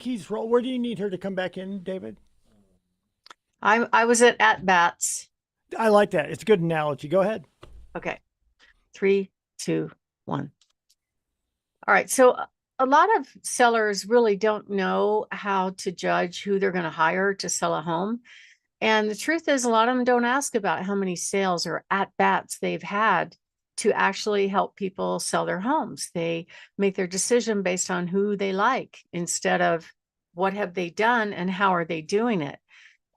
Keys roll. Where do you need her to come back in, David? I was at bats. I like that. It's a good analogy. Go ahead. Okay. Three, two, one. All right. So a lot of sellers really don't know how to judge who they're going to hire to sell a home. And the truth is, a lot of them don't ask about how many sales or at bats they've had to actually help people sell their homes. They make their decision based on who they like instead of what have they done and how are they doing it.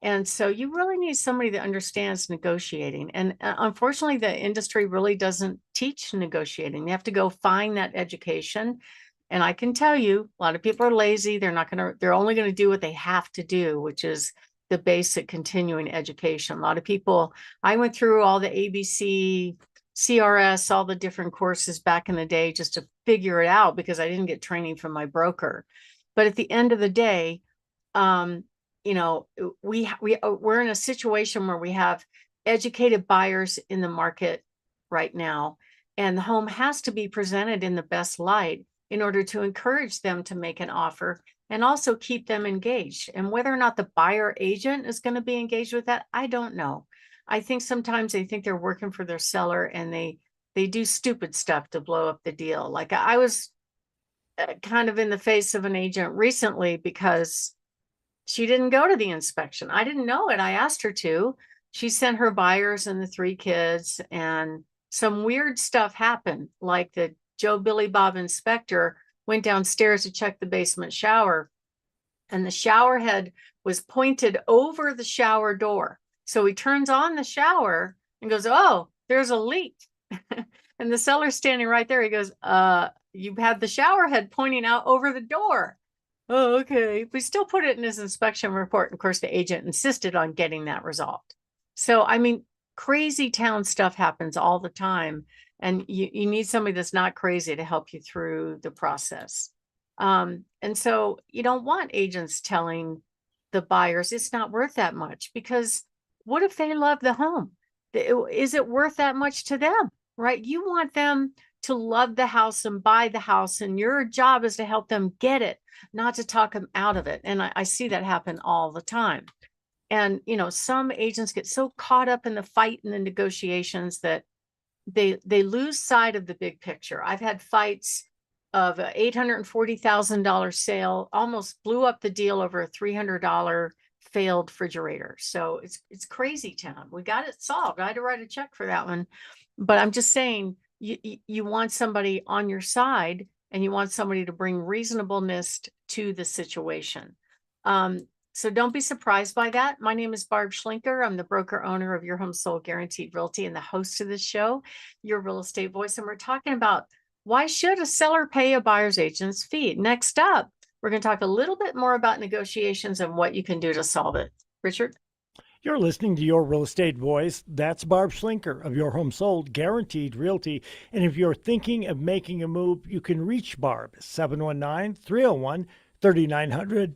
And so you really need somebody that understands negotiating. And unfortunately, the industry really doesn't teach negotiating. You have to go find that education. And I can tell you, a lot of people are lazy. They're only going to do what they have to do, which is the basic continuing education. A lot of people, I went through all the ABC, CRS, all the different courses back in the day just to figure it out because I didn't get training from my broker. But at the end of the day, um, you know, we're in a situation where we have educated buyers in the market right now, and the home has to be presented in the best light in order to encourage them to make an offer and also keep them engaged. And whether or not the buyer agent is going to be engaged with that, I don't know. I think sometimes they think they're working for their seller and they do stupid stuff to blow up the deal. Like I was kind of in the face of an agent recently because she didn't go to the inspection. I didn't know it. I asked her to. She sent her buyers and the three kids, and some weird stuff happened. Like the Joe Billy Bob inspector went downstairs to check the basement shower, and the shower head was pointed over the shower door. So he turns on the shower and goes, "Oh, there's a leak." And the seller's standing right there. He goes, you had the shower head pointing out over the door. Oh, okay. We still put it in his inspection report. And of course, the agent insisted on getting that resolved. So, I mean, crazy town stuff happens all the time. And you need somebody that's not crazy to help you through the process. And so you don't want agents telling the buyers it's not worth that much because what if they love the home? Is it worth that much to them? Right? You want them to love the house and buy the house, and your job is to help them get it, not to talk them out of it. And I see that happen all the time. And some agents get so caught up in the fight and the negotiations that they lose sight of the big picture. I've had fights of a $840,000 sale, almost blew up the deal over a $300 failed refrigerator. So it's crazy town. We got it solved. I had to write a check for that one. But I'm just saying, you want somebody on your side and you want somebody to bring reasonableness to the situation. So don't be surprised by that. My name is Barb Schlinker. I'm the broker owner of Your Home Sold Guaranteed Realty and the host of this show, Your Real Estate Voice. And we're talking about why should a seller pay a buyer's agent's fee? Next up, we're going to talk a little bit more about negotiations and what you can do to solve it. Richard? You're listening to Your Real Estate Voice. That's Barb Schlinker of Your Home Sold Guaranteed Realty. And if you're thinking of making a move, you can reach Barb 719 301 3900.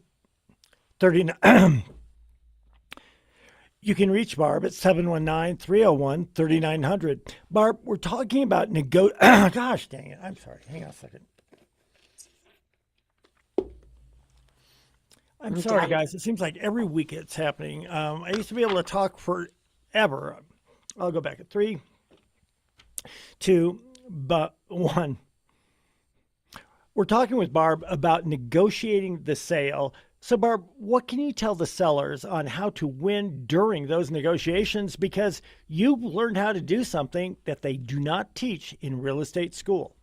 You can reach Barb at 719 301 3900. Barb, we're talking about gosh dang it. I'm sorry. Hang on a second. I'm sorry, guys. It seems like every week it's happening. I used to be able to talk forever. I'll go back at 3, 2, but 1. We're talking with Barb about negotiating the sale. So, Barb, what can you tell the sellers on how to win during those negotiations? Because you've learned how to do something that they do not teach in real estate school.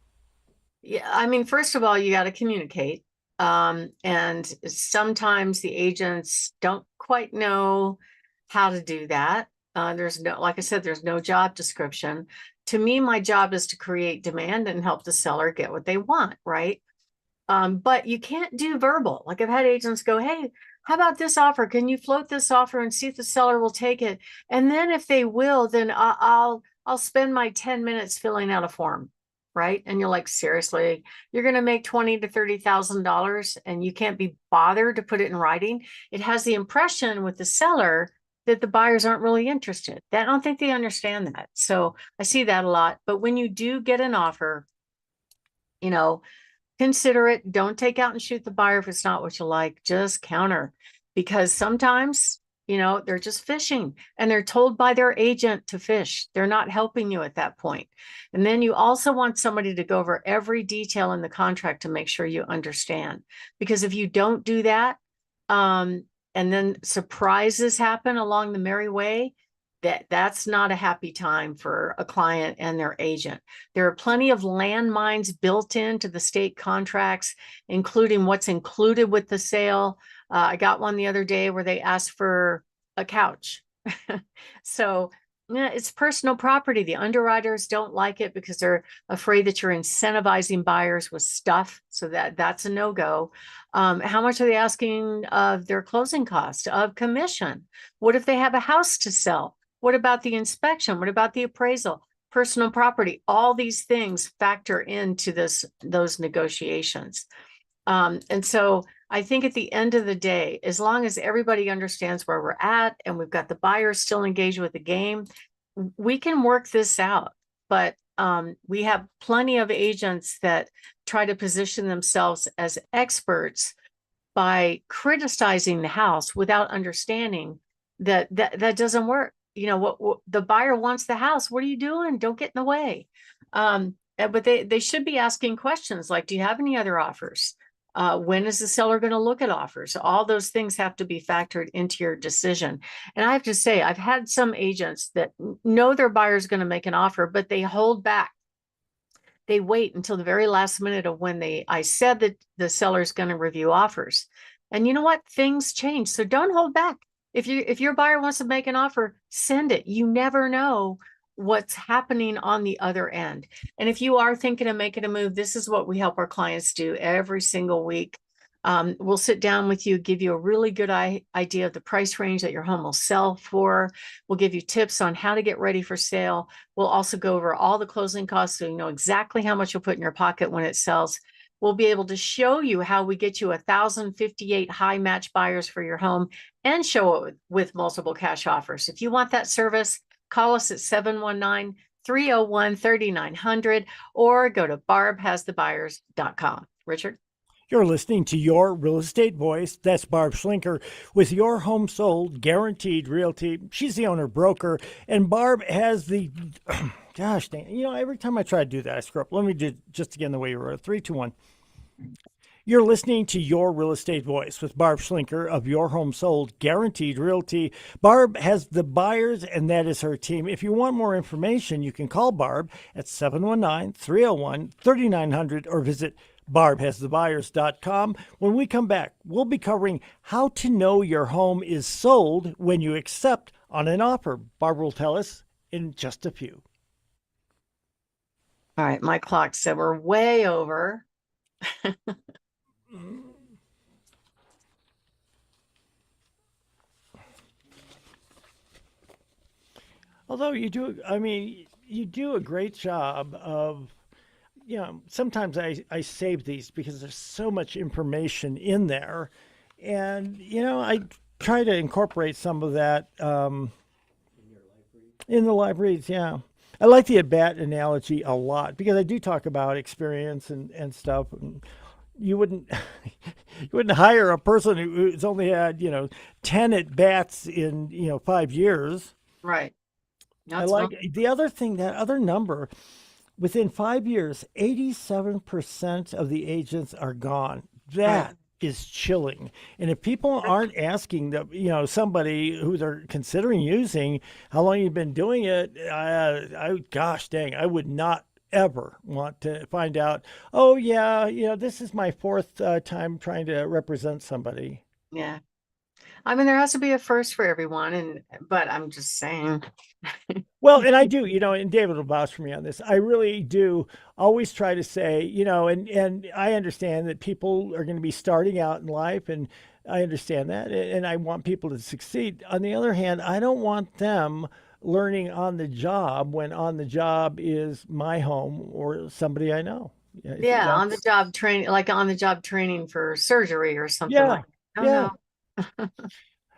Yeah, I mean, first of all, you got to communicate. And sometimes the agents don't quite know how to do that. There's no, like I said, there's no job description. To me, my job is to create demand and help the seller get what they want, right? But you can't do verbal. Like I've had agents go, "Hey, how about this offer? Can you float this offer and see if the seller will take it? And then if they will, then I'll spend my 10 minutes filling out a form." Right. And you're like, seriously, you're going to make $20,000 to $30,000 and you can't be bothered to put it in writing. It has the impression with the seller that the buyers aren't really interested. I don't think they understand that. So I see that a lot. But when you do get an offer, you know, consider it. Don't take out and shoot the buyer if it's not what you like. Just counter, because sometimes, they're just fishing and they're told by their agent to fish. They're not helping you at that point. And then you also want somebody to go over every detail in the contract to make sure you understand. Because if you don't do that, and then surprises happen along the merry way, that's not a happy time for a client and their agent. There are plenty of landmines built into the state contracts, including what's included with the sale. I got one the other day where they asked for a couch. So yeah, it's personal property. The underwriters don't like it because they're afraid that you're incentivizing buyers with stuff. So that's a no-go. How much are they asking of their closing cost, of commission? What if they have a house to sell? What about the inspection? What about the appraisal? Personal property, all these things factor into those negotiations. And so I think at the end of the day, as long as everybody understands where we're at and we've got the buyers still engaged with the game, we can work this out. But we have plenty of agents that try to position themselves as experts by criticizing the house without understanding that doesn't work. What the buyer wants the house. What are you doing? Don't get in the way. But they should be asking questions like, do you have any other offers? When is the seller going to look at offers? All those things have to be factored into your decision. And I have to say, I've had some agents that know their buyer's going to make an offer, but they hold back. They wait until the very last minute of when I said that the seller's going to review offers. And you know what? Things change. So don't hold back. If your buyer wants to make an offer, send it. You never know what's happening on the other end. And if you are thinking of making a move, this is what we help our clients do every single week. We'll sit down with you, give you a really good idea of the price range that your home will sell for. We'll give you tips on how to get ready for sale. We'll also go over all the closing costs so you know exactly how much you'll put in your pocket when it sells. We'll be able to show you how we get you 1,058 high match buyers for your home and show it with multiple cash offers. If you want that service, call us at 719-301-3900 or go to barbhasthebuyers.com. Richard? You're listening to Your Real Estate Voice. That's Barb Schlinker with Your Home Sold Guaranteed Realty. She's the owner broker, and Barb has the, gosh dang, every time I try to do that, I screw up. Let me do just again the way you wrote it. 3, 2, 1. You're listening to Your Real Estate Voice with Barb Schlinker of Your Home Sold Guaranteed Realty. Barb has the buyers, and that is her team. If you want more information, you can call Barb at 719-301-3900 or visit barbhasthebuyers.com. When we come back, we'll be covering how to know your home is sold when you accept on an offer. Barb will tell us in just a few. All right, my clock said we're way over. Although you do a great job of, sometimes I save these because there's so much information in there. And, I try to incorporate some of that in the live reads. Yeah. I like the at-bat analogy a lot because I do talk about experience and stuff. And you wouldn't you wouldn't hire a person who's only had, 10 at-bats in, 5 years. Right. I like the other thing, that other number, within 5 years, 87% of the agents are gone. That is chilling. And if people aren't asking somebody who they're considering using, how long you've been doing it, gosh dang, I would not ever want to find out, oh yeah, this is my fourth time trying to represent somebody. Yeah. I mean, there has to be a first for everyone, but I'm just saying. Well, and I do, and David will vouch for me on this. I really do always try to say, and I understand that people are going to be starting out in life, and I understand that, and I want people to succeed. On the other hand, I don't want them learning on the job when on the job is my home or somebody I know. Yeah, on the job training, like on the job training for surgery or something like that. Oh, yeah. no.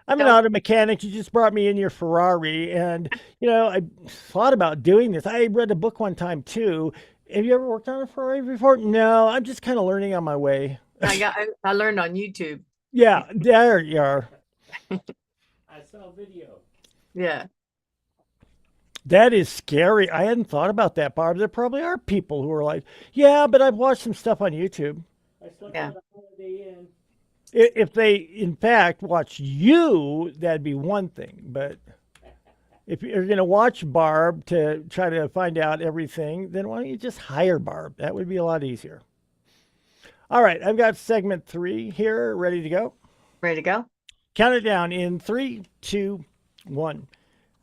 I'm an auto mechanic. You just brought me in your Ferrari. And, I thought about doing this. I read a book one time too. Have you ever worked on a Ferrari before? No, I'm just kind of learning on my way. I learned on YouTube. Yeah, there you are. I saw a video. Yeah. That is scary. I hadn't thought about that, Barb. There probably are people who are like, yeah, but I've watched some stuff on YouTube. I slept Yeah. at a Holiday Inn. If they, in fact, watch you, that'd be one thing. But if you're going to watch Barb to try to find out everything, then why don't you just hire Barb? That would be a lot easier. All right, I've got segment 3 here ready to go. Ready to go? Count it down in 3, 2, 1.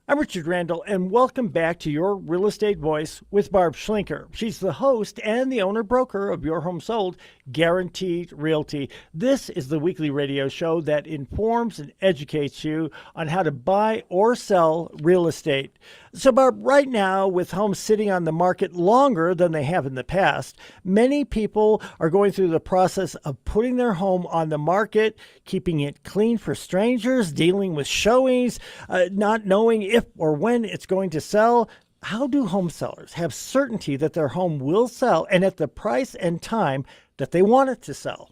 I'm Richard Randall, and welcome back to Your Real Estate Voice with Barb Schlinker. She's the host and the owner-broker of Your Home Sold, Guaranteed Realty. This is the weekly radio show that informs and educates you on how to buy or sell real estate. So, Barb, right now, with homes sitting on the market longer than they have in the past, many people are going through the process of putting their home on the market, keeping it clean for strangers, dealing with showings, not knowing if or when it's going to sell. How do home sellers have certainty that their home will sell and at the price and time that they want it to sell?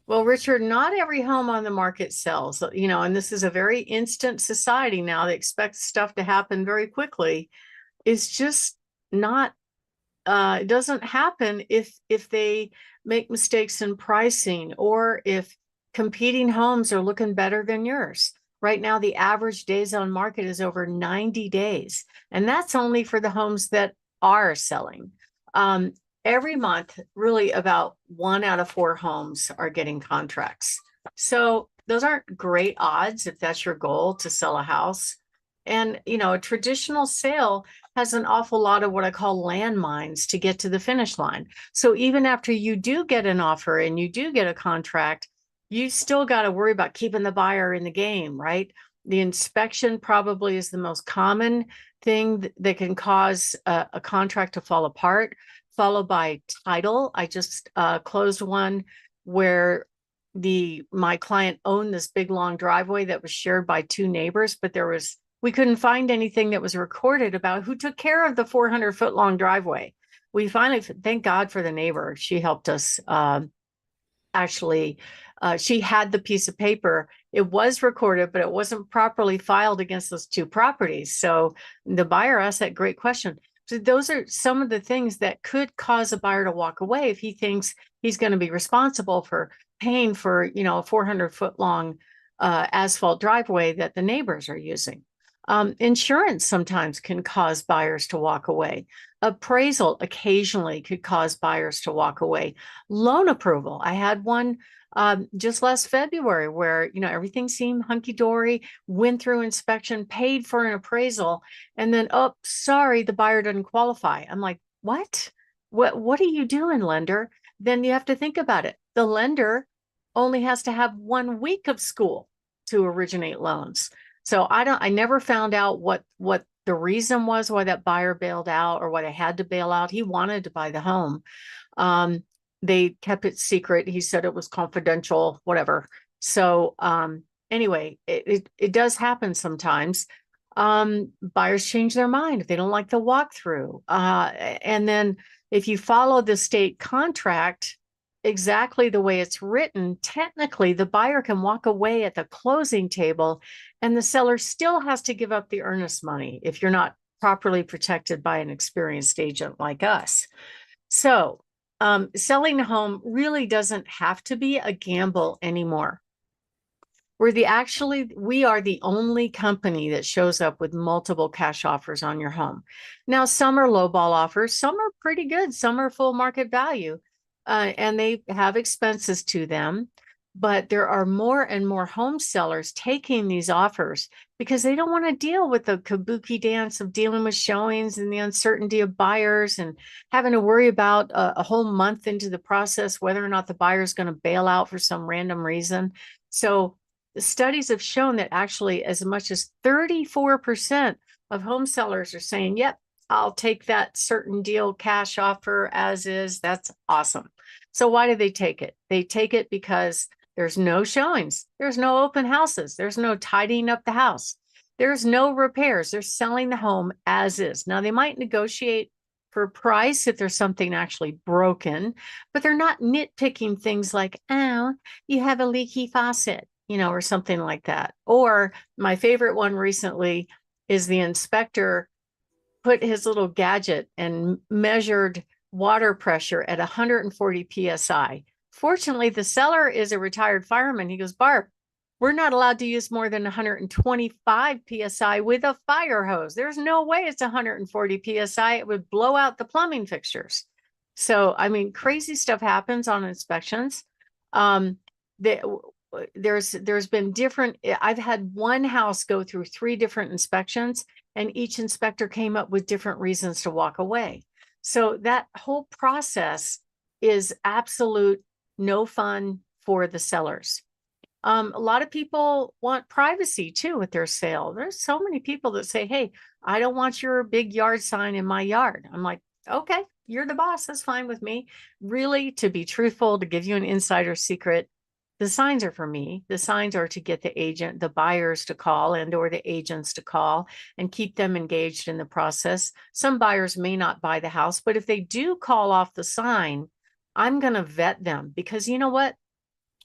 Well, Richard, not every home on the market sells, and this is a very instant society now that expects stuff to happen very quickly. It's just not, it doesn't happen if they make mistakes in pricing or if competing homes are looking better than yours. Right now, the average days on market is over 90 days, and that's only for the homes that are selling. Every month, really about 1 out of 4 homes are getting contracts. So those aren't great odds if that's your goal to sell a house. And, a traditional sale has an awful lot of what I call landmines to get to the finish line. So even after you do get an offer and you do get a contract, you still got to worry about keeping the buyer in the game, right? The inspection probably is the most common thing that can cause a contract to fall apart, followed by title. I just closed one where my client owned this big long driveway that was shared by 2 neighbors, but we couldn't find anything that was recorded about who took care of the 400-foot long driveway. We finally, thank God for the neighbor. She helped us. Actually, she had the piece of paper. It was recorded, but it wasn't properly filed against those 2 properties. So the buyer asked that great question. So those are some of the things that could cause a buyer to walk away if he thinks he's going to be responsible for paying for, a 400-foot long asphalt driveway that the neighbors are using. Insurance sometimes can cause buyers to walk away. Appraisal occasionally could cause buyers to walk away. Loan approval. I had one just last February where, everything seemed hunky-dory, went through inspection, paid for an appraisal, and then, oh, sorry, the buyer doesn't qualify. I'm like, what? What are you doing, lender? Then you have to think about it. The lender only has to have 1 week of school to originate loans. So I never found out what the reason was why that buyer bailed out or why they had to bail out. He wanted to buy the home. They kept it secret. He said it was confidential, whatever. So anyway, it does happen sometimes. Buyers change their mind if they don't like the walkthrough. And then if you follow the state contract exactly the way it's written, technically the buyer can walk away at the closing table and the seller still has to give up the earnest money if you're not properly protected by an experienced agent like us. So selling a home really doesn't have to be a gamble anymore. We are the only company that shows up with multiple cash offers on your home. Now, some are lowball offers, some are pretty good, some are full market value, and they have expenses to them. But there are more and more home sellers taking these offers because they don't want to deal with the kabuki dance of dealing with showings and the uncertainty of buyers and having to worry about a whole month into the process whether or not the buyer is going to bail out for some random reason. So the studies have shown that actually as much as 34% of home sellers are saying, yep, I'll take that certain deal cash offer as is. That's awesome. So why do they take it? They take it because there's no showings. There's no open houses. There's no tidying up the house. There's no repairs. They're selling the home as is. Now they might negotiate for price if there's something actually broken, but they're not nitpicking things like, oh, you have a leaky faucet, or something like that. Or my favorite one recently is the inspector put his little gadget and measured water pressure at 140 psi. Fortunately, the seller is a retired fireman. He goes, Barb, we're not allowed to use more than 125 psi with a fire hose. There's no way it's 140 psi. It would blow out the plumbing fixtures. So, I mean, crazy stuff happens on inspections. There's been different. I've had one house go through 3 different inspections, and each inspector came up with different reasons to walk away. So that whole process is absolute no fun for the sellers. A lot of people want privacy too with their sale. There's so many people that say, hey, I don't want your big yard sign in my yard. I'm like, okay, you're the boss. That's fine with me. Really, to be truthful, to give you an insider secret, the signs are for me. The signs are to get the buyers to call or the agents to call and keep them engaged in the process. Some buyers may not buy the house, but if they do call off the sign, I'm going to vet them, because you know what?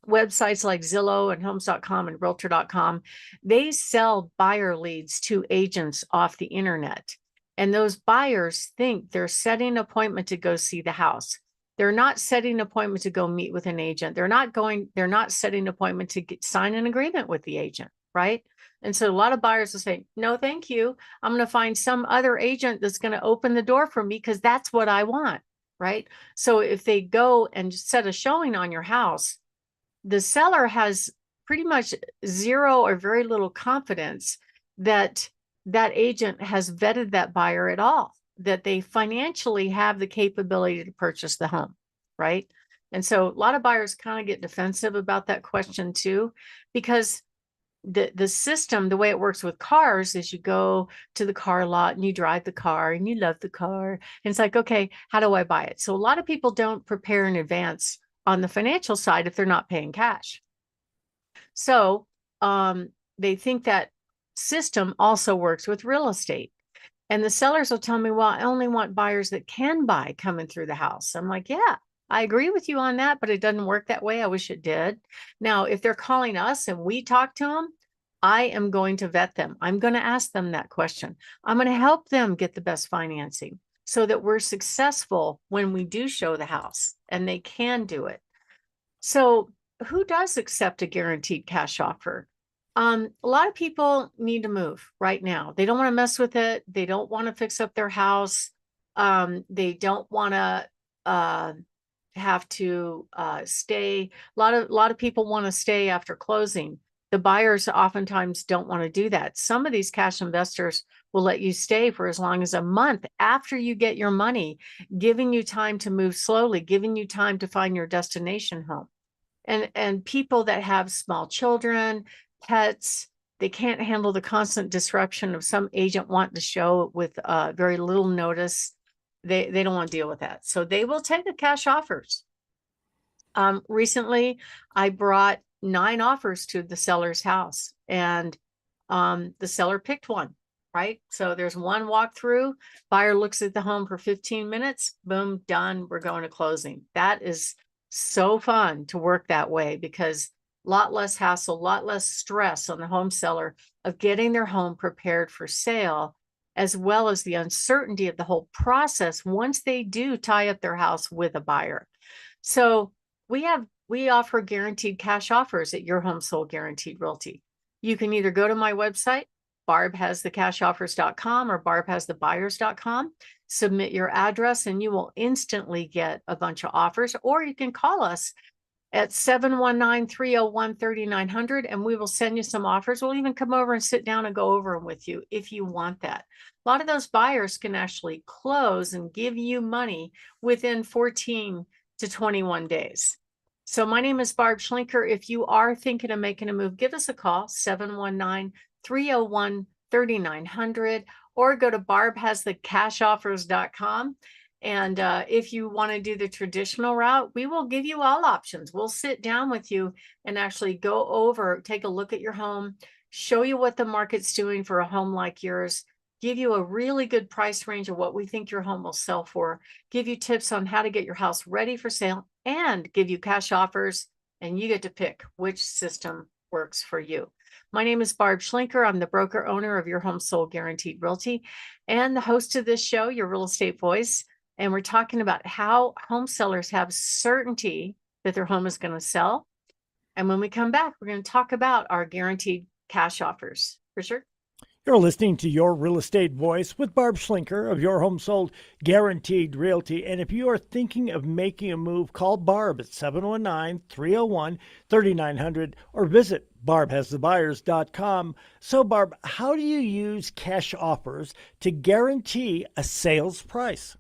Websites like Zillow and homes.com and realtor.com, they sell buyer leads to agents off the internet. And those buyers think they're setting an appointment to go see the house. They're not setting an appointment to go meet with an agent. They're not setting an appointment to sign an agreement with the agent, right? And so a lot of buyers will say, no, thank you. I'm going to find some other agent that's going to open the door for me because that's what I want, right? So if they go and set a showing on your house, the seller has pretty much zero or very little confidence that that agent has vetted that buyer at all, that they financially have the capability to purchase the home, right? And so a lot of buyers kind of get defensive about that question too, because the system, the way it works with cars, is you go to the car lot and you drive the car and you love the car. And it's like, okay, how do I buy it? So a lot of people don't prepare in advance on the financial side if they're not paying cash. So they think that system also works with real estate. And the sellers will tell me, well, I only want buyers that can buy coming through the house. I'm like, yeah, I agree with you on that, but it doesn't work that way. I wish it did. Now, if they're calling us and we talk to them, I am going to vet them. I'm going to ask them that question. I'm going to help them get the best financing so that we're successful when we do show the house and they can do it. So who does accept a guaranteed cash offer? A lot of people need to move right now. They don't want to mess with it. They don't want to fix up their house. They don't want to have to stay. A lot of people want to stay after closing. The buyers oftentimes don't want to do that. Some of these cash investors will let you stay for as long as a month after you get your money, giving you time to move slowly, giving you time to find your destination home. And people that have small children, pets, they can't handle the constant disruption of some agent wanting to show with very little notice. They don't want to deal with that. So they will take the cash offers. Recently, I brought 9 offers to the seller's house, and the seller picked one, right? So there's one walkthrough, buyer looks at the home for 15 minutes, boom, done, we're going to closing. That is so fun to work that way, because a lot less hassle, a lot less stress on the home seller of getting their home prepared for sale, as well as the uncertainty of the whole process once they do tie up their house with a buyer. So we offer guaranteed cash offers at Your Home Sold Guaranteed Realty. You can either go to my website, barbhasthecashoffers.com or barbhasthebuyers.com, submit your address, and you will instantly get a bunch of offers. Or you can call us at 719-301-3900 and we will send you some offers. We'll even come over and sit down and go over them with you if you want that. A lot of those buyers can actually close and give you money within 14 to 21 days. So my name is Barb Schlinker. If you are thinking of making a move, give us a call, 719-301-3900, or go to barbhasthecashoffers.com. And if you want to do the traditional route, we will give you all options. We'll sit down with you and actually go over, take a look at your home, show you what the market's doing for a home like yours, give you a really good price range of what we think your home will sell for, give you tips on how to get your house ready for sale, and give you cash offers, and you get to pick which system works for you. My name is Barb Schlinker. I'm the broker owner of Your Home Sold Guaranteed Realty and the host of this show, Your Real Estate Voice. And we're talking about how home sellers have certainty that their home is going to sell. And when we come back, we're going to talk about our guaranteed cash offers. Richard? You're listening to Your Real Estate Voice with Barb Schlinker of Your Home Sold Guaranteed Realty. And if you are thinking of making a move, call Barb at 719-301-3900 or visit barbhasthebuyers.com. So, Barb, how do you use cash offers to guarantee a sales price?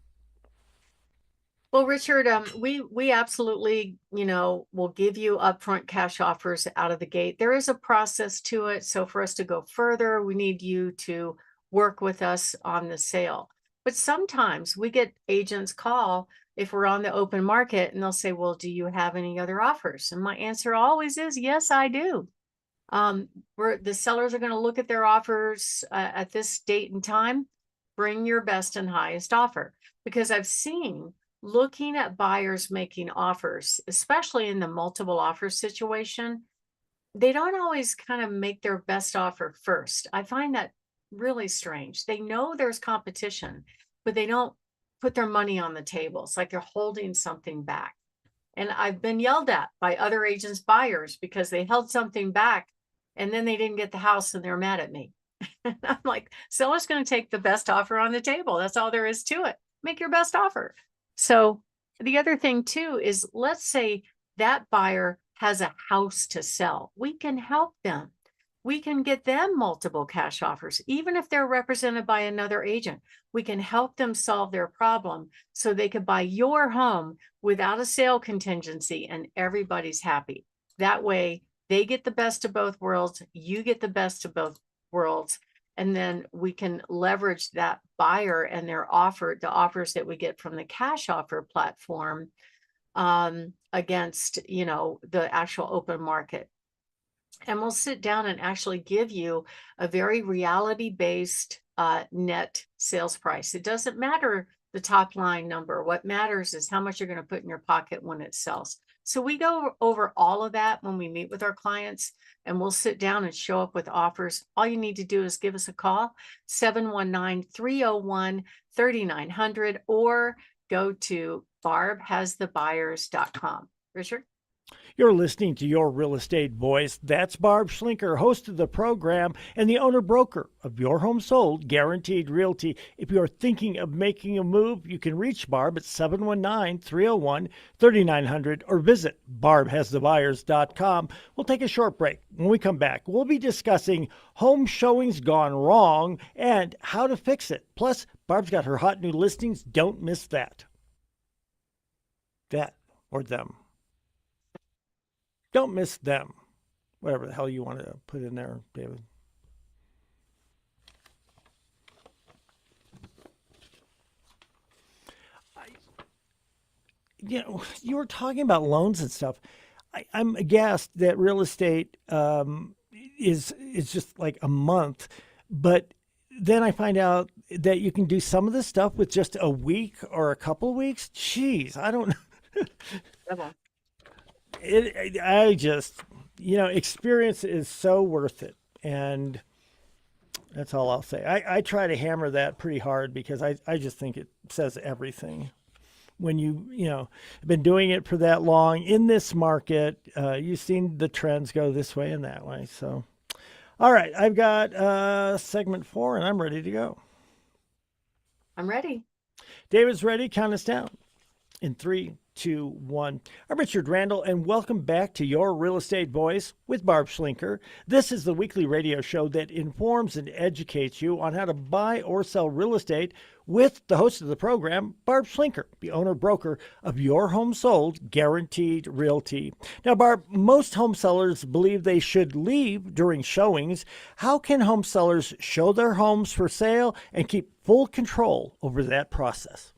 Well, Richard, we absolutely, will give you upfront cash offers out of the gate. There is a process to it. So for us to go further, we need you to work with us on the sale. But sometimes we get agents call if we're on the open market and they'll say, well, do you have any other offers? And my answer always is, yes, I do. The sellers are going to look at their offers at this date and time. Bring your best and highest offer, because I've seen looking at buyers making offers, especially in the multiple offer situation, they don't always kind of make their best offer first. I find that really strange. They know there's competition, but they don't put their money on the table. It's like they're holding something back. And I've been yelled at by other agents' buyers because they held something back and then they didn't get the house and they're mad at me. And I'm like, seller's going to take the best offer on the table. That's all there is to it. Make your best offer. So the other thing too is, let's say that buyer has a house to sell. We can help them. We can get them multiple cash offers, even if they're represented by another agent. We can help them solve their problem so they could buy your home without a sale contingency and everybody's happy. That way they get the best of both worlds. You get the best of both worlds. And then we can leverage that buyer and their offer, the offers that we get from the cash offer platform against, the actual open market. And we'll sit down and actually give you a very reality-based net sales price. It doesn't matter the top line number. What matters is how much you're going to put in your pocket when it sells. So we go over all of that when we meet with our clients, and we'll sit down and show up with offers. All you need to do is give us a call, 719-301-3900, or go to barbhasthebuyers.com. Richard? You're listening to Your Real Estate Voice. That's Barb Schlinker, host of the program and the owner-broker of Your Home Sold Guaranteed Realty. If you're thinking of making a move, you can reach Barb at 719-301-3900 or visit barbhasthebuyers.com. We'll take a short break. When we come back, we'll be discussing home showings gone wrong and how to fix it. Plus, Barb's got her hot new listings. Don't miss that. That or them. Don't miss them. Whatever the hell you want to put in there, David. You were talking about loans and stuff. I'm aghast that real estate is just like a month, but then I find out that you can do some of this stuff with just a week or a couple of weeks. Jeez, I don't know. Experience is so worth it. And that's all I'll say. I try to hammer that pretty hard because I just think it says everything. When have been doing it for that long in this market, you've seen the trends go this way and that way. So, all right, I've got segment 4 and I'm ready to go. I'm ready. David's ready. Count us down in 3, 2, 1. I'm Richard Randall, and welcome back to Your Real Estate Voice with Barb Schlinker. This is the weekly radio show that informs and educates you on how to buy or sell real estate with the host of the program, Barb Schlinker, the owner-broker of Your Home Sold Guaranteed Realty. Now, Barb, most home sellers believe they should leave during showings. How can home sellers show their homes for sale and keep full control over that process?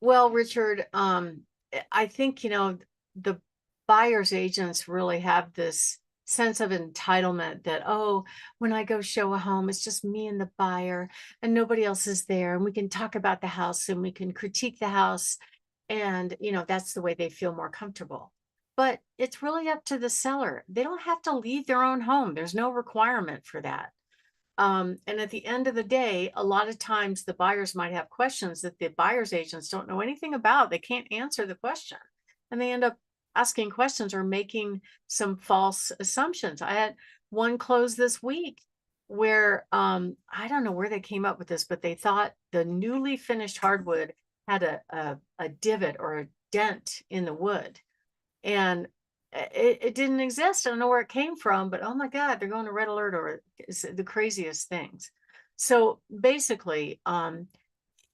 Well, Richard, I think, the buyer's agents really have this sense of entitlement that, oh, when I go show a home, it's just me and the buyer and nobody else is there. And we can talk about the house and we can critique the house. And, that's the way they feel more comfortable. But it's really up to the seller. They don't have to leave their own home. There's no requirement for that. And at the end of the day, a lot of times the buyers might have questions that the buyer's agents don't know anything about. They can't answer the question. And they end up asking questions or making some false assumptions. I had one close this week where I don't know where they came up with this, but they thought the newly finished hardwood had a divot or a dent in the wood. And it didn't exist. I don't know where it came from, but oh my God, they're going to red alert or it's the craziest things. So basically,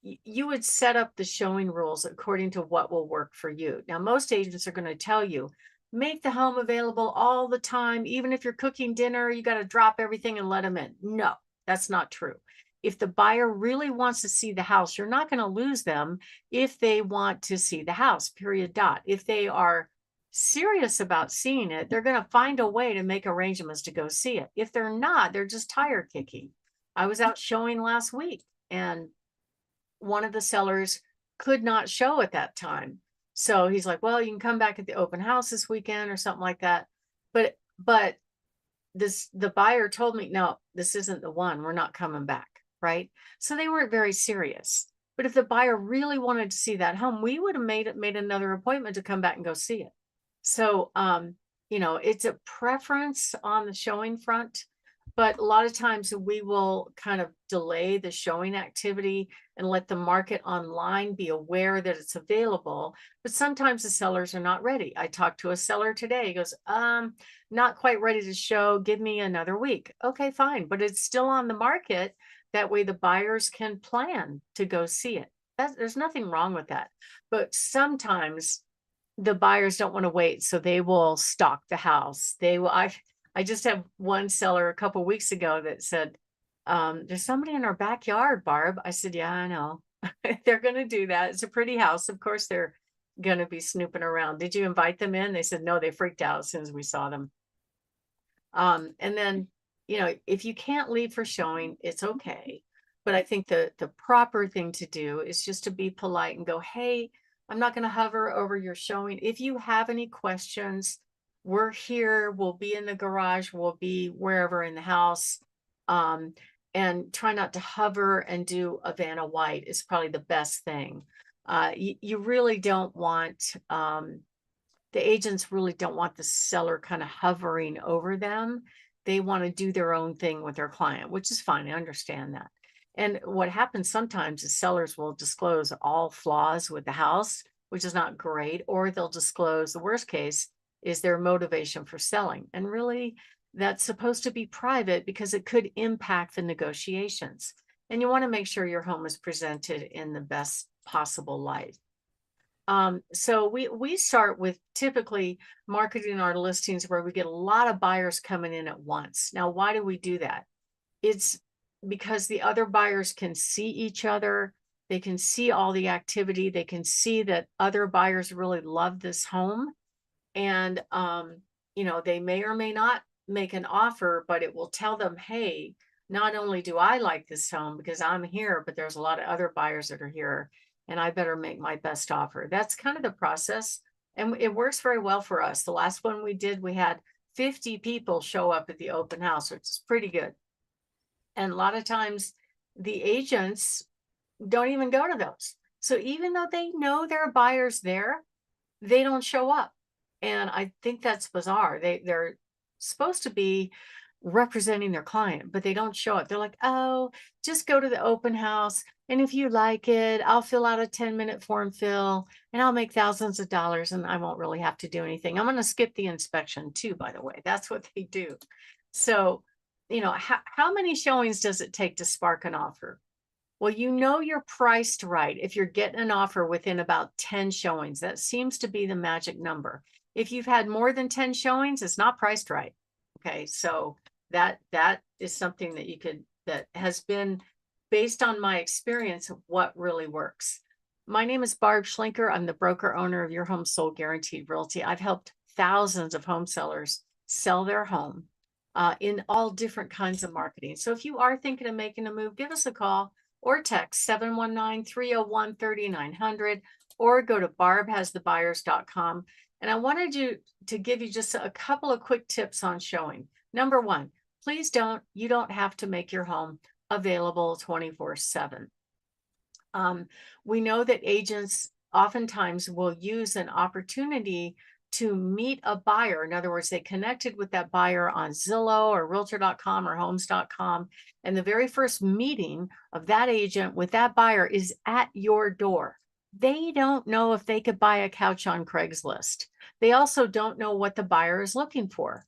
you would set up the showing rules according to what will work for you. Now, most agents are going to tell you, make the home available all the time. Even if you're cooking dinner, you got to drop everything and let them in. No, that's not true. If the buyer really wants to see the house, you're not going to lose them if they want to see the house, period, dot. If they are serious about seeing it, they're going to find a way to make arrangements to go see it. If they're not, they're just tire kicking. I was out showing last week and one of the sellers could not show at that time. So he's like, well, you can come back at the open house this weekend or something like that. But the buyer told me, no, this isn't the one. We're not coming back. Right. So they weren't very serious. But if the buyer really wanted to see that home, we would have made another appointment to come back and go see it. So, it's a preference on the showing front, but a lot of times we will kind of delay the showing activity and let the market online be aware that it's available. But sometimes the sellers are not ready. I talked to a seller today. He goes, not quite ready to show. Give me another week. Okay, fine. But it's still on the market. That way the buyers can plan to go see it. There's nothing wrong with that. But sometimes the buyers don't want to wait, so they will stalk the house. They will. I just have one seller a couple of weeks ago that said, there's somebody in our backyard, Barb. I said, yeah, I know. They're going to do that. It's a pretty house. Of course, they're going to be snooping around. Did you invite them in? They said, no, they freaked out as soon as we saw them. And then, if you can't leave for showing, it's okay. But I think the proper thing to do is just to be polite and go, hey, I'm not going to hover over your showing. If you have any questions, we're here. We'll be in the garage. We'll be wherever in the house. And try not to hover and do a Vanna White is probably the best thing. You really don't want, the agents really don't want the seller kind of hovering over them. They want to do their own thing with their client, which is fine. I understand that. And what happens sometimes is sellers will disclose all flaws with the house, which is not great, or they'll disclose the worst case is their motivation for selling. And really, that's supposed to be private because it could impact the negotiations. And you want to make sure your home is presented in the best possible light. So we start with typically marketing our listings where we get a lot of buyers coming in at once. Now, why do we do that? It's because the other buyers can see each other. They can see all the activity. They can see that other buyers really love this home. And, they may or may not make an offer, but it will tell them, hey, not only do I like this home because I'm here, but there's a lot of other buyers that are here and I better make my best offer. That's kind of the process. And it works very well for us. The last one we did, we had 50 people show up at the open house, which is pretty good. And a lot of times the agents don't even go to those. So even though they know there are buyers there, they don't show up. And I think that's bizarre. They're supposed to be representing their client, but they don't show up. They're like, oh, just go to the open house. And if you like it, I'll fill out a 10-minute form fill and I'll make thousands of dollars and I won't really have to do anything. I'm going to skip the inspection too, by the way. That's what they do. So, how many showings does it take to spark an offer? Well, you're priced right if you're getting an offer within about 10 showings. That seems to be the magic number. If you've had more than 10 showings, it's not priced right. Okay, so that is something that has been based on my experience of what really works. My name is Barb Schlinker. I'm the broker owner of Your Home Sold Guaranteed Realty. I've helped thousands of home sellers sell their home in all different kinds of marketing. So if you are thinking of making a move, give us a call or text 719-301-3900 or go to barbhasthebuyers.com. And I wanted to give you just a couple of quick tips on showing. Number one, please you don't have to make your home available 24/7. We know that agents oftentimes will use an opportunity to meet a buyer. In other words, they connected with that buyer on Zillow or Realtor.com or Homes.com. And the very first meeting of that agent with that buyer is at your door. They don't know if they could buy a couch on Craigslist. They also don't know what the buyer is looking for,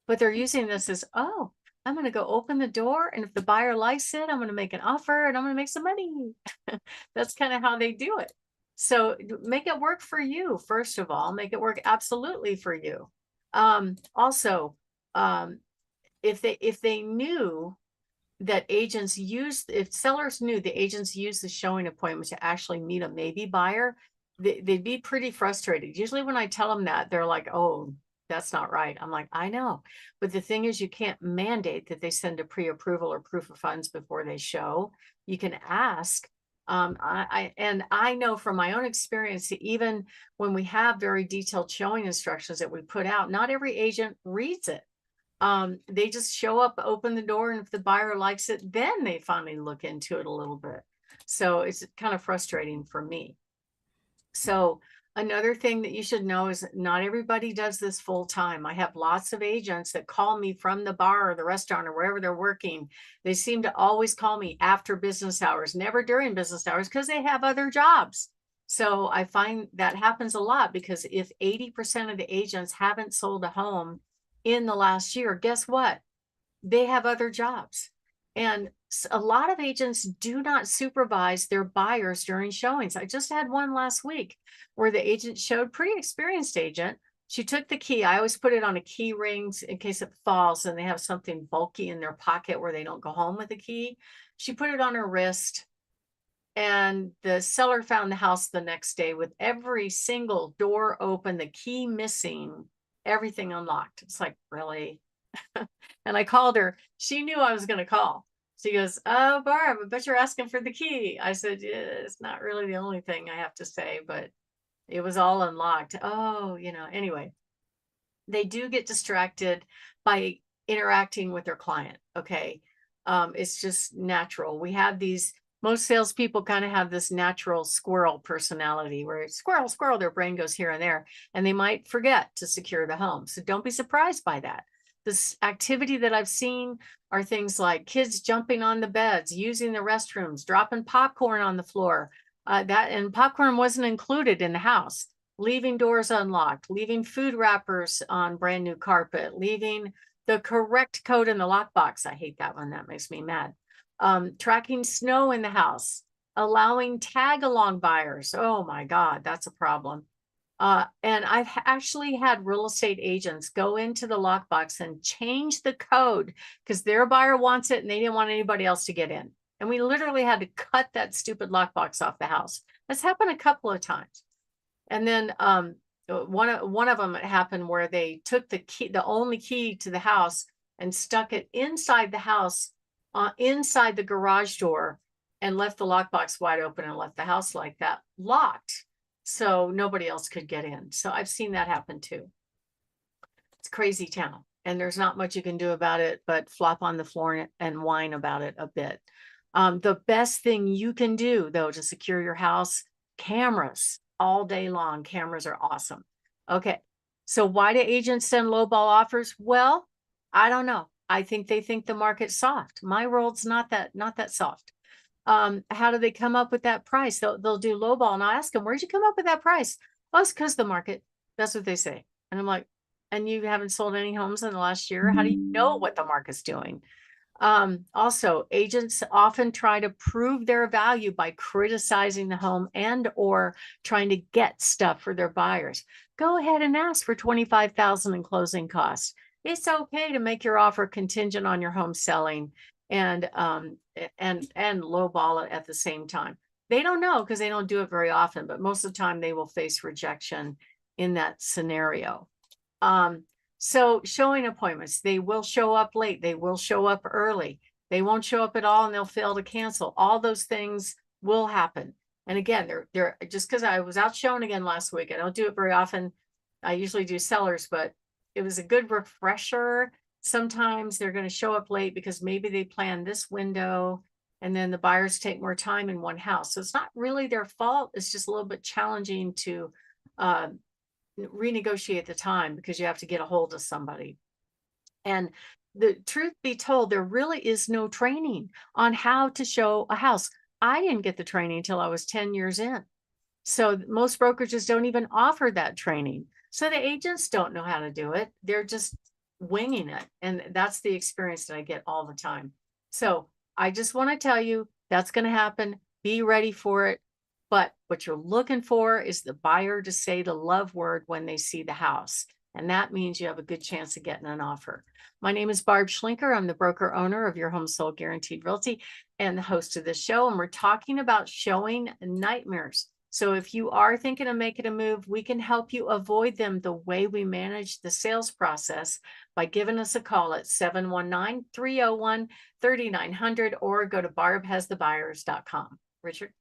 but they're using this as, oh, I'm going to go open the door. And if the buyer likes it, I'm going to make an offer and I'm going to make some money. That's kind of how they do it. So make it work for you. First of all, make it work absolutely for you. Also, if they knew that if sellers knew the agents use the showing appointment to actually meet a maybe buyer, they'd be pretty frustrated. Usually when I tell them that, they're like, oh, that's not right. I'm like, I know. But the thing is, you can't mandate that they send a pre-approval or proof of funds before they show. You can ask. I know from my own experience that even when we have very detailed showing instructions that we put out, not every agent reads it. They just show up, open the door, and if the buyer likes it, then they finally look into it a little bit. So it's kind of frustrating for me. So another thing that you should know is not everybody does this full time. I have lots of agents that call me from the bar or the restaurant or wherever they're working. They seem to always call me after business hours, never during business hours, because they have other jobs. So I find that happens a lot, because if 80% of the agents haven't sold a home in the last year, guess what? They have other jobs. And a lot of agents do not supervise their buyers during showings. I just had one last week where the agent showed, pretty experienced agent. She took the key. I always put it on a key ring in case it falls and they have something bulky in their pocket where they don't go home with the key. She put it on her wrist, and the seller found the house the next day with every single door open, the key missing, everything unlocked. It's like, really? And I called her. She knew I was going to call. She goes, oh, Barb, I bet you're asking for the key. I said, yeah, it's not really the only thing I have to say, but it was all unlocked. Oh, anyway, they do get distracted by interacting with their client. Okay. It's just natural. We have most salespeople kind of have this natural squirrel personality where squirrel, squirrel, their brain goes here and there, and they might forget to secure the home. So don't be surprised by that. This activity that I've seen are things like kids jumping on the beds, using the restrooms, dropping popcorn on the floor. And popcorn wasn't included in the house. Leaving doors unlocked, leaving food wrappers on brand new carpet, leaving the correct code in the lockbox. I hate that one. That makes me mad. Tracking snow in the house, allowing tag along buyers. Oh my God, that's a problem. And I've actually had real estate agents go into the lockbox and change the code because their buyer wants it and they didn't want anybody else to get in. And we literally had to cut that stupid lockbox off the house. That's happened a couple of times. And then one of them happened where they took the only key to the house and stuck it inside the house, inside the garage door, and left the lockbox wide open and left the house like that, locked, so nobody else could get in. So I've seen that happen too. It's crazy town, and there's not much you can do about it but flop on the floor and whine about it a bit. The best thing you can do, though, to secure your house, cameras all day long. Cameras are awesome. Okay, so why do agents send lowball offers? Well, I don't know. I think they think the market's soft. My world's not that soft. How do they come up with that price? They'll do lowball, and I'll ask them, where'd you come up with that price? Oh, it's because the market. That's what they say. And I'm like, and you haven't sold any homes in the last year? How do you know what the market's doing? Also, agents often try to prove their value by criticizing the home and or trying to get stuff for their buyers. Go ahead and ask for $25,000 in closing costs. It's okay to make your offer contingent on your home selling and lowball it at the same time. They don't know because they don't do it very often, but most of the time they will face rejection in that scenario. So showing appointments, they will show up late. They will show up early. They won't show up at all and they'll fail to cancel. All those things will happen. And again, they're just because I was out showing again last week. I don't do it very often. I usually do sellers, but it was a good refresher. Sometimes they're going to show up late because maybe they plan this window and then the buyers take more time in one house. So it's not really their fault. It's just a little bit challenging to renegotiate the time because you have to get a hold of somebody. And the truth be told, there really is no training on how to show a house. I didn't get the training until I was 10 years in. So most brokerages don't even offer that training. So the agents don't know how to do it. They're just winging it. And that's the experience that I get all the time. So I just want to tell you that's going to happen. Be ready for it. But what you're looking for is the buyer to say the love word when they see the house. And that means you have a good chance of getting an offer. My name is Barb Schlinker. I'm the broker owner of Your Home Sold Guaranteed Realty and the host of this show. And we're talking about showing nightmares. So if you are thinking of making a move, we can help you avoid them the way we manage the sales process by giving us a call at 719-301-3900 or go to barbhasthebuyers.com. Richard?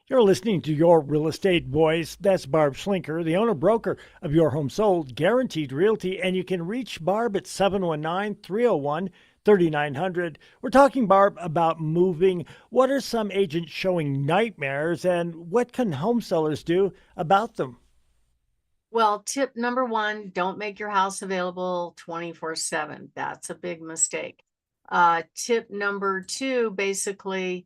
You're listening to Your Real Estate Voice. That's Barb Schlinker, the owner broker of Your Home Sold Guaranteed Realty, and you can reach Barb at 719-301-3900. We're talking, Barb, about moving. What are some agents showing nightmares, and what can home sellers do about them? Well, tip number one, don't make your house available 24/7. That's a big mistake. Tip number two, basically,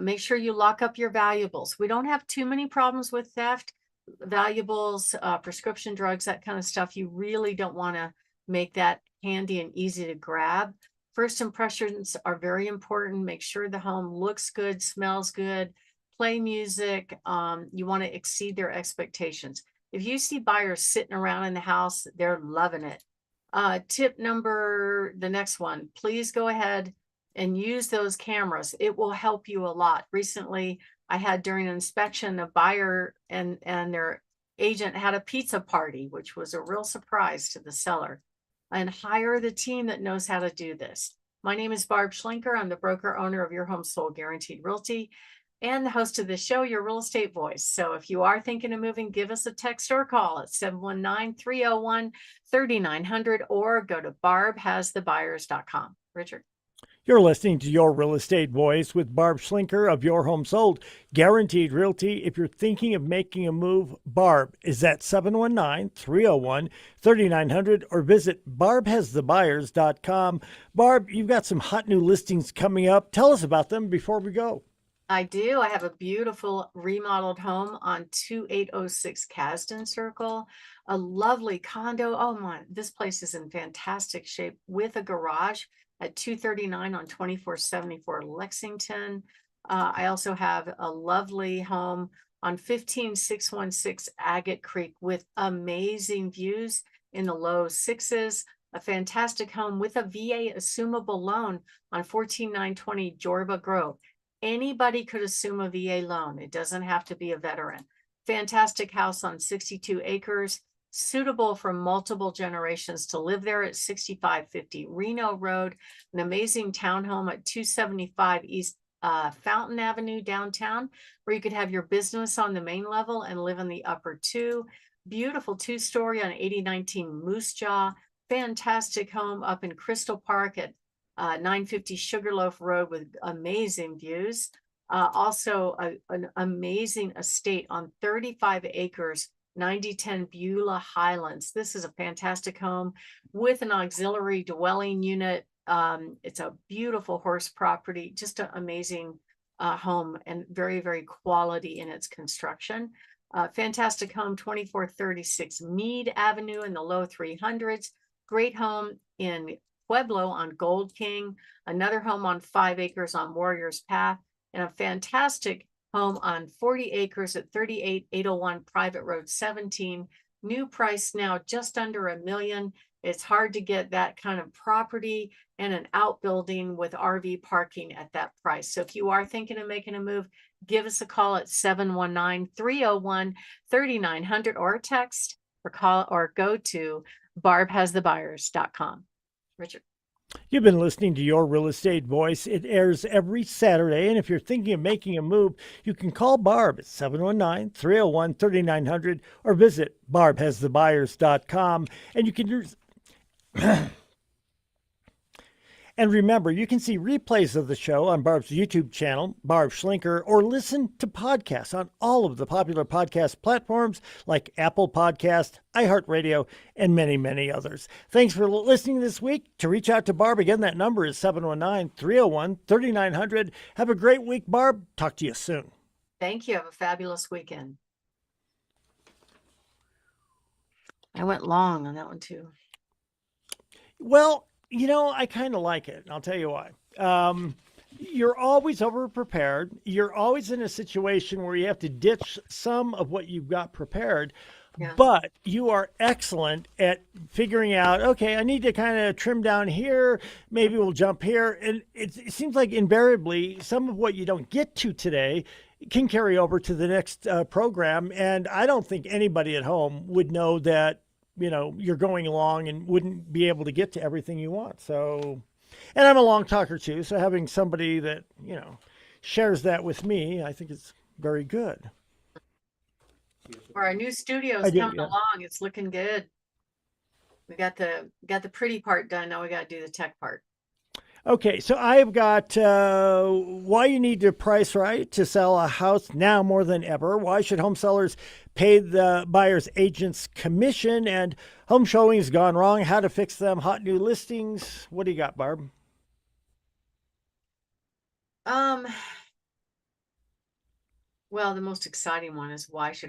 make sure you lock up your valuables. We don't have too many problems with theft. Valuables, prescription drugs, that kind of stuff. You really don't want to make that handy and easy to grab. First impressions are very important. Make sure the home looks good, smells good, play music. You want to exceed their expectations. If you see buyers sitting around in the house, they're loving it. The next one, please go ahead and use those cameras. It will help you a lot. Recently, I had during an inspection, a buyer and their agent had a pizza party, which was a real surprise to the seller. And hire the team that knows how to do this. My name is Barb Schlinker. I'm the broker owner of Your Home Sold Guaranteed Realty and the host of the show, Your Real Estate Voice. So if you are thinking of moving, give us a text or call at 719-301-3900 or go to barbhasthebuyers.com. Richard? You're listening to Your Real Estate Voice with Barb Schlinker of Your Home Sold Guaranteed Realty. If you're thinking of making a move, Barb is at 719-301-3900 or visit barbhasthebuyers.com. Barb, you've got some hot new listings coming up. Tell us about them before we go. I do. I have a beautiful remodeled home on 2806 Kasdan Circle, a lovely condo. Oh my, this place is in fantastic shape with a garage at 239 on 2474 Lexington. I also have a lovely home on 15616 Agate Creek with amazing views in the low sixes, a fantastic home with a VA assumable loan on 14920 Jorba Grove. Anybody could assume a VA loan. It doesn't have to be a veteran. Fantastic house on 62 acres, suitable for multiple generations to live there at 6550 Reno Road, an amazing townhome at 275 East Fountain Avenue downtown, where you could have your business on the main level and live in the upper two. Beautiful two-story on 8019 Moose Jaw. Fantastic home up in Crystal Park at 950 Sugarloaf Road with amazing views. Also an amazing estate on 35 acres, 9010 Beulah Highlands. This is a fantastic home with an auxiliary dwelling unit. It's a beautiful horse property, just an amazing home and very, very quality in its construction. Fantastic home, 2436 Meade Avenue in the low 300s. Great home in Pueblo on Gold King, another home on 5 acres on Warriors Path, and a fantastic home on 40 acres at 38801 Private Road 17. New price now just under $1 million. It's hard to get that kind of property and an outbuilding with RV parking at that price. So if you are thinking of making a move, give us a call at 719-301-3900 or a text or call or go to barbhasthebuyers.com. Richard. You've been listening to Your Real Estate Voice. It airs every Saturday, and if you're thinking of making a move, you can call Barb at 719-301-3900 or visit barbhasthebuyers.com. And you can and remember, you can see replays of the show on Barb's YouTube channel, Barb Schlinker, or listen to podcasts on all of the popular podcast platforms like Apple Podcast, iHeartRadio, and many, many others. Thanks for listening this week. To reach out to Barb, again, that number is 719-301-3900. Have a great week, Barb. Talk to you soon. Thank you. Have a fabulous weekend. I went long on that one too. Well, I kind of like it. I'll tell you why. You're always over prepared. You're always in a situation where you have to ditch some of what you've got prepared. Yeah. But you are excellent at figuring out, okay, I need to kind of trim down here. Maybe we'll jump here. And it seems like invariably some of what you don't get to today can carry over to the next program. And I don't think anybody at home would know that you're going along and wouldn't be able to get to everything you want. So, and I'm a long talker too. So having somebody that, shares that with me, I think it's very good. Or our new studio's coming along. It's looking good. We got the pretty part done. Now we got to do the tech part. Okay, so I've got why you need to price right to sell a house now more than ever. Why should home sellers pay the buyer's agent's commission? And home showings gone wrong. How to fix them. Hot new listings. What do you got, Barb? Well, the most exciting one is why should